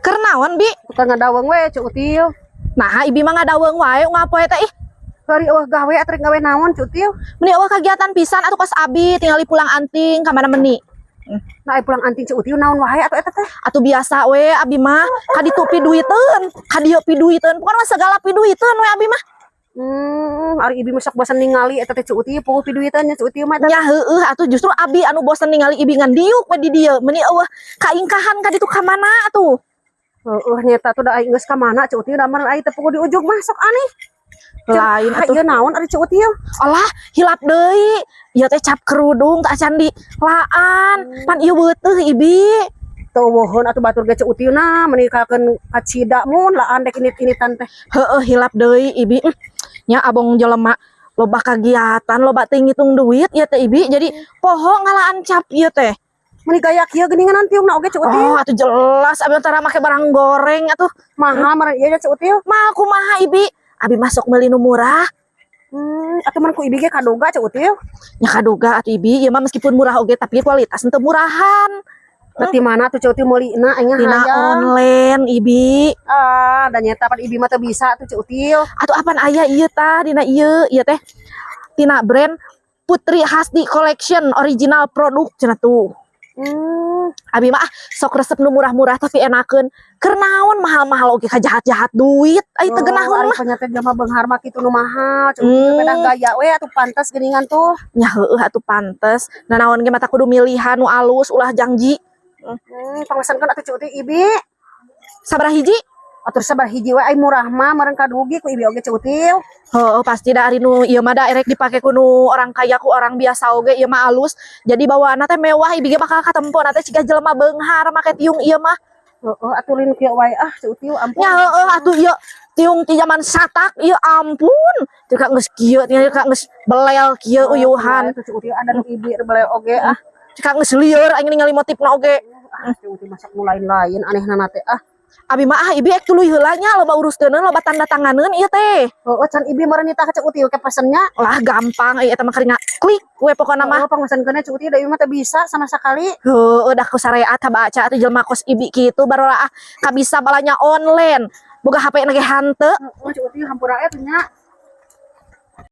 Kernaon bi? Tukang ngadaweng we Cuk Util. Nah, ibi mah ngadaweng wae ngapoe teh ih. Hari eueuh gawe atuh gawe naon Cuk Util? Meni eueuh kegiatan pisan atuh kos abi tinggali pulang anting ka mana meni. Nah pulang anting Cuk Util naon wae atuh eta teh? Atuh biasa we abi mah kaditu piduiteun, kadieu piduiteun. Pokona segala piduiteun we abi mah. Ari ibi masak bosan ningali eta teh Cuk Util poho piduitannya Cuk Util mah. Nya heueuh atuh justru abi anu bosen ningali ibi ngan diuk we di dieu. Meni eueuh kaingkahan kaditu ka mana atuh. Nyata tuh da aing geus ka mana Cuk Util da meureun aing teh poho di ujug masuk aneh. Lain atuh. Ieu naon ari Cuk Util? Alah, hilap deui. Ieu teh cap kerudung tak acan di laan. Pan ieu beuteuh ibi. Tuh wohon atuh batur ge Cuk Util na menikakeun ka cida mun laan dek init-initan teh. Heueuh hilap deui ibi. Nya abong jelema loba kagiatan, loba teu ngitung duit ieu teh ibi. Jadi poho ngalaan cap ieu teh. Meni gaya kieu geuningan tiungna oge Cuk Util. Oh, atuh jelas abi antara make barang goreng atuh. Mahal meureun ieu Cuk Util. Mahal kumaha ibi? Abi masuk meuli nu murah. Atuh mun ku ibi ge kadoga Cuk Util. Nya kadoga atuh ibi, ieu mah meskipun murah oge tapi kualitas teu murahan. Berarti mana tuh Cuk Util meulina aing Tina hayang. online ibi. Dan nyata pan ibi mah teu bisa tuh Cuk Util. Atuh apaan aya ieu tah dina ieu teh. Tina brand Putri Hasdi Collection original produk cenah tuh. Abi mah sok resep nu murah-murah tapi enakeun. Keur naon mahal-mahal oge ka jahat-jahat duit. Ai teu geunahun mah. Ternyata jama beunghar mah kitu nu mahal. Cuk Util beda gaya we atuh pantes geuningan tuh. Nya heueuh atuh pantes. Nah naon ge mata kudu milihan nu alus ulah janji. Pangesankeun atuh Cuk Util ibi. Sabaraha hiji? Atur sabar hiji we ai murah mah meureun kadugi ku ibi oge Cuk Util. Heueuh pasti da ari nu ieu mah da erek dipake ku nu orang kaya ku orang biasa oge ieu mah alus. Jadi bawaanna teh mewah ibi ge bakal katempona teh ciga jelema beunghar make tiung ieu mah. Heeh atuh lin kieu wae Cuk Util ampun. Nya heueuh atuh ieu tiung ti zaman satak ieu ampun. Teu ka geus kieu nya ka geus belel kieu uyuhan. Cuk Util ada nu ibi bele oge Teu ka geus lieur aing ningali motifna oge. Cuk Util masak nu lain-lain anehna teh Abi mah ibi ek tuluy heula nya loba uruskeuneuh loba tanda tanganeun ieu teh. Heeh can ibi meureun nitah ka Cuk Util ke pesennya. Lah gampang eta mah karinga klik we pokona mah. Pangesankeunna Cuk Util da ieu mah teu bisa sama sakali. Heueuh dah ku sareat baca atuh jelema kos ibi kitu barolah kabisa balanya online. Boga HP na ge hanteu. Cuk Util hampura atuh nya.